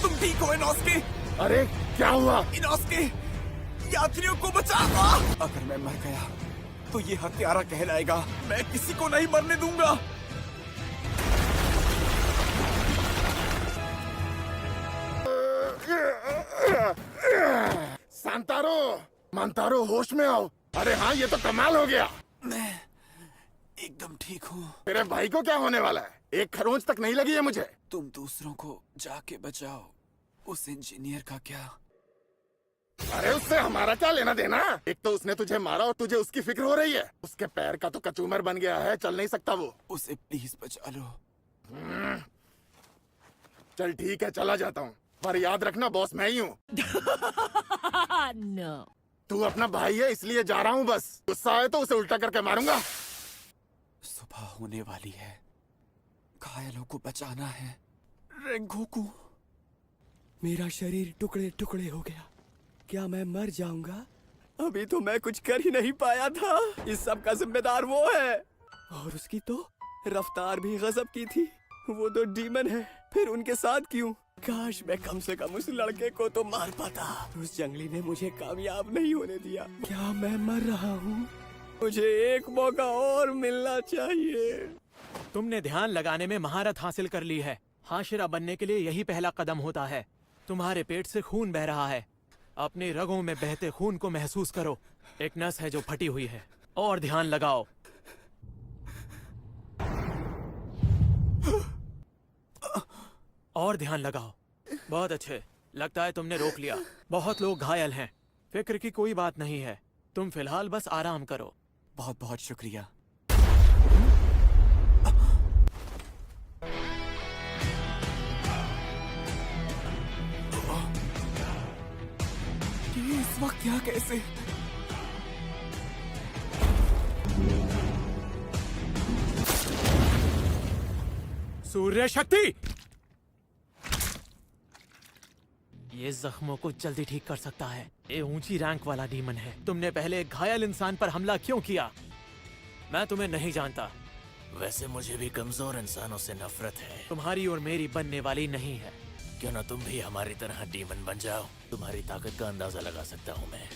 तुम ठीक हो इनोस्के? अरे क्या हुआ? इनोस्के, यात्रियों को बचा। अगर मैं मर गया तो ये हत्यारा कहलाएगा। मैं किसी को नहीं मरने दूंगा। सांतारो, मांतारो, होश में आओ। अरे हाँ, ये तो कमाल हो गया। मैं एकदम ठीक हूँ। तेरे भाई को क्या होने वाला है? एक खरोंच तक नहीं लगी है मुझे। तुम दूसरों को जाके बचाओ। उस इंजीनियर का क्या? अरे उससे हमारा क्या लेना देना? एक तो उसने तुझे मारा और तुझे उसकी फिक्र हो रही है। उसके पैर का तो कचूमर बन गया है, चल नहीं सकता वो। उसे प्लीज बचा लो। चल ठीक है, चला जाता हूँ, पर याद रखना बॉस मैं ही हूँ। No. तू अपना भाई है इसलिए जा रहा हूँ बस। गुस्सा आए तो उसे उल्टा करके मारूंगा। सुबह होने वाली है। घायलों को बचाना है। रेंगोकू, मेरा शरीर टुकड़े टुकड़े हो गया। क्या मैं मर जाऊंगा? अभी तो मैं कुछ कर ही नहीं पाया था। इस सब का जिम्मेदार वो है। और उसकी तो रफ्तार भी गजब की थी। वो तो डीमन है, फिर उनके साथ क्यों? काश मैं कम से कम उस लड़के को तो मार पाता। उस जंगली ने मुझे कामयाब नहीं होने दिया। क्या मैं मर रहा हूँ? मुझे एक मौका और मिलना चाहिए। तुमने ध्यान लगाने में महारत हासिल कर ली है। हाशिरा बनने के लिए यही पहला कदम होता है। तुम्हारे पेट से खून बह रहा है। अपने रगों में बहते खून को महसूस करो। एक नस है जो फटी हुई है। और ध्यान लगाओ। और ध्यान लगाओ। बहुत अच्छे, लगता है तुमने रोक लिया। बहुत लोग घायल हैं। फिक्र की कोई बात नहीं है। तुम फिलहाल बस आराम करो। बहुत बहुत शुक्रिया। ये इस वक्त यहाँ कैसे? सूर्य शक्ति ये जख्मों को जल्दी ठीक कर सकता है। ये ऊंची रैंक वाला डीमन है। तुमने पहले एक घायल इंसान पर हमला क्यों किया? मैं तुम्हें नहीं जानता। वैसे मुझे भी कमजोर इंसानों से नफरत है। तुम्हारी और मेरी बनने वाली नहीं है। क्यों ना तुम भी हमारी तरह डीमन बन जाओ। तुम्हारी ताकत का अंदाजा लगा सकता हूँ मैं।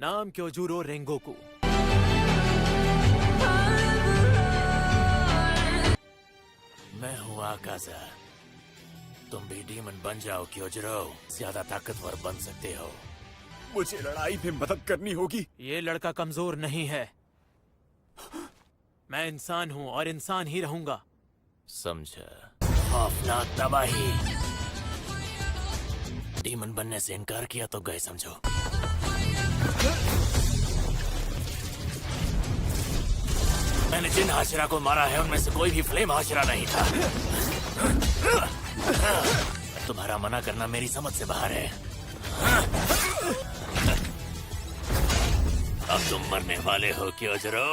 नाम क्योजूरो रेंगोकू। मैं हूँ आकाजा। तुम भी डीमन बन जाओ क्योजूरो। ज्यादा ताकतवर बन सकते हो। मुझे लड़ाई में मदद करनी होगी। ये लड़का कमजोर नहीं है। मैं इंसान हूँ और इंसान ही रहूंगा। समझा? खौफनाक तबाही। डीमन बनने से इनकार किया तो गए समझो। मैंने जिन हाशिरा को मारा है उनमें से कोई भी फ्लेम हाशिरा नहीं था। तुम्हारा मना करना मेरी समझ से बाहर है। अब तुम मरने वाले हो क्योजूरो।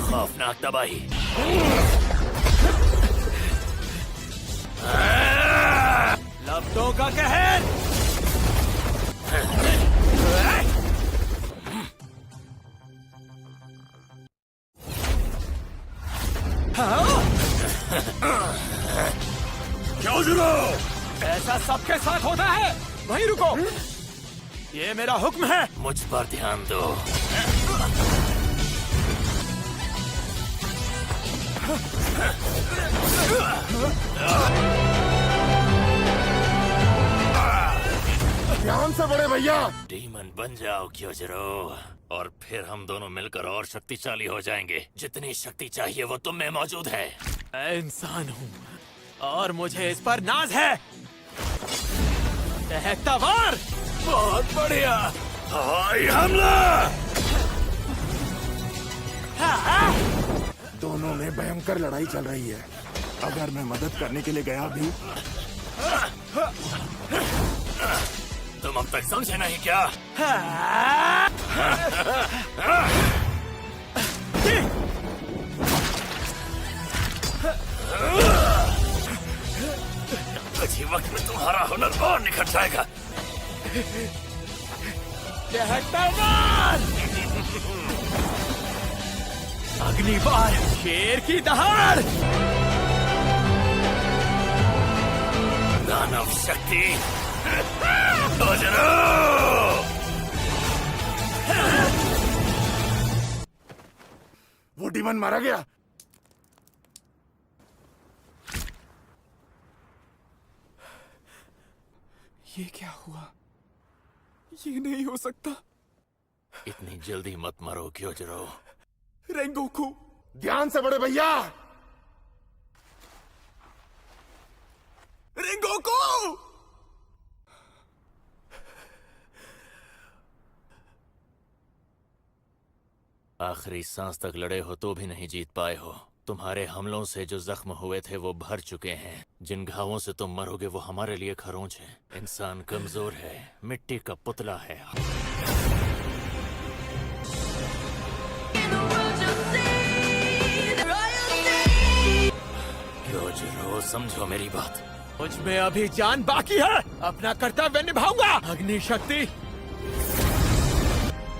खौफनाक तबाही। लफ्ज़ों का कहर। क्योजूरो, ऐसा सबके साथ होता है। वहीं रुको, ये मेरा हुक्म है। मुझ पर ध्यान दो। ध्यान से बड़े भैया। डीमन बन जाओ क्योजूरो, और फिर हम दोनों मिलकर और शक्तिशाली हो जाएंगे। जितनी शक्ति चाहिए वो तुम में मौजूद है। मैं इंसान हूँ और मुझे इस पर नाज है। दहकता वार। बहुत बढ़िया। हवाई हमला। दोनों में भयंकर लड़ाई चल रही है। अगर मैं मदद करने के लिए गया भी। तुम अब तक समझे नहीं क्या? कुछ ही वक्त में तुम्हारा हुनर और निखर जाएगा। अग्निबाण, शेर की दहाड़। ना दानव शक्ति ओजरो! वो डीमन मारा गया। ये क्या हुआ? ये नहीं हो सकता। इतनी जल्दी मत मरो क्योजरो। रेंगोकू, ध्यान से बड़े भैया। रेंगोकू! आखिरी सांस तक लड़े हो तो भी नहीं जीत पाए हो। तुम्हारे हमलों से जो जख्म हुए थे वो भर चुके हैं। जिन घावों से तुम मरोगे वो हमारे लिए खरोंच है। इंसान कमजोर है, मिट्टी का पुतला है। क्योजरो, समझो मेरी बात। मुझ में अभी जान बाकी है। अपना कर्तव्य निभाऊंगा। अग्नि शक्ति,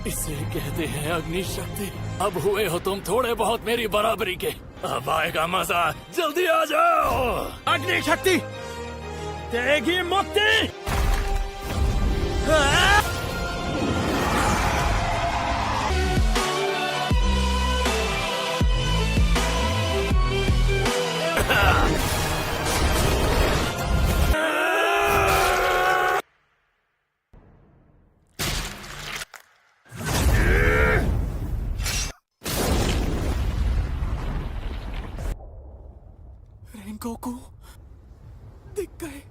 इसे कहते हैं अग्नि शक्ति। अब हुए हो तुम थोड़े बहुत मेरी बराबरी के। अब आएगा मजा, जल्दी आ जाओ। अग्नि शक्ति देगी मुक्ति। रेंगोकू दिख गए।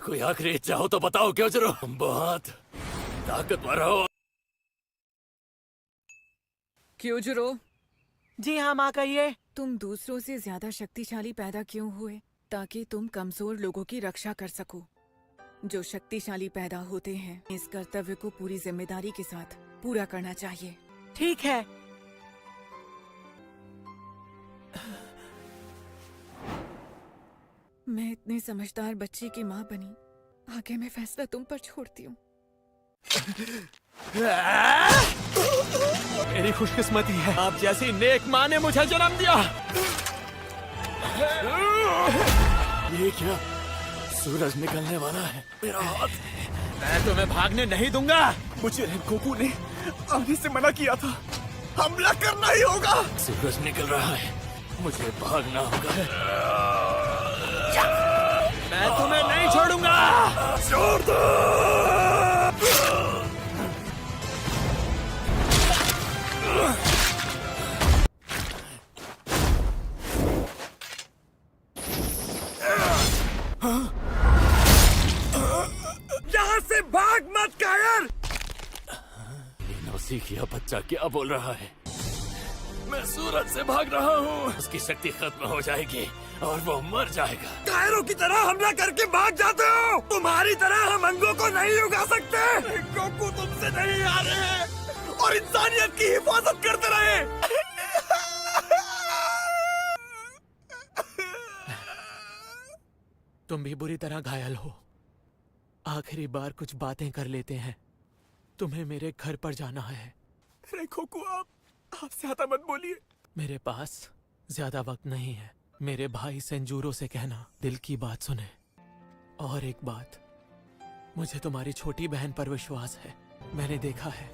कोई आखिरी इच्छा हो तो बताओ क्योजरो। तुम बहुत ताकतवर हो। क्योजरो, जी हाँ माँ, कहिए। तुम दूसरों से ज्यादा शक्तिशाली पैदा क्यों हुए? ताकि तुम कमजोर लोगों की रक्षा कर सको। जो शक्तिशाली पैदा होते हैं, इस कर्तव्य को पूरी जिम्मेदारी के साथ पूरा करना चाहिए। ठीक है। मैं इतने समझदार बच्चे की माँ बनी। आगे मैं फैसला तुम पर छोड़ती हूँ। मेरी खुशकिस्मती है, आप जैसी नेक माँ ने मुझे जन्म दिया। ये क्या? सूरज निकलने वाला है। मेरा हाथ। मैं तुम्हें भागने नहीं दूंगा। मुझे रेंगोकू ने आने से मना किया था। हमला करना ही होगा। सूरज निकल रहा है, मुझे भागना होगा। मैं तुम्हें नहीं छोड़ूंगा। छोड़ दो। यहाँ से भाग मत कायर। ये नौसिखिया बच्चा क्या बोल रहा है? मैं सूरज से भाग रहा हूँ। उसकी शक्ति खत्म हो जाएगी और वो मर जाएगा। कायरों की तरह हमला करके भाग जाते हो। तुम्हारी तरह हम अंगों को नहीं उगा सकते। रेंगोकू तुमसे नहीं आ रहे हैं और इंसानियत की हिफाजत करते रहे। तुम भी बुरी तरह घायल हो। आखिरी बार कुछ बातें कर लेते हैं। तुम्हें मेरे घर पर जाना है। रेंगोकू, आप ज्यादा मत बोलिए। मेरे पास ज्यादा वक्त नहीं है। मेरे भाई सेंजूरो से कहना दिल की बात सुने। और एक बात, मुझे तुम्हारी छोटी बहन पर विश्वास है। मैंने देखा है,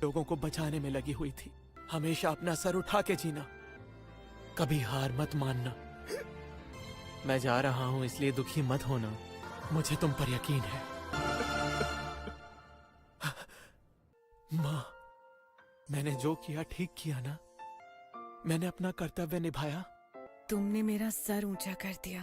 लोगों को बचाने में लगी हुई थी। हमेशा अपना सर उठा के जीना, कभी हार मत मानना। मैं जा रहा हूं, इसलिए दुखी मत होना। मुझे तुम पर यकीन है। माँ, मैंने जो किया ठीक किया ना? मैंने अपना कर्तव्य निभाया। तुमने मेरा सर ऊंचा कर दिया।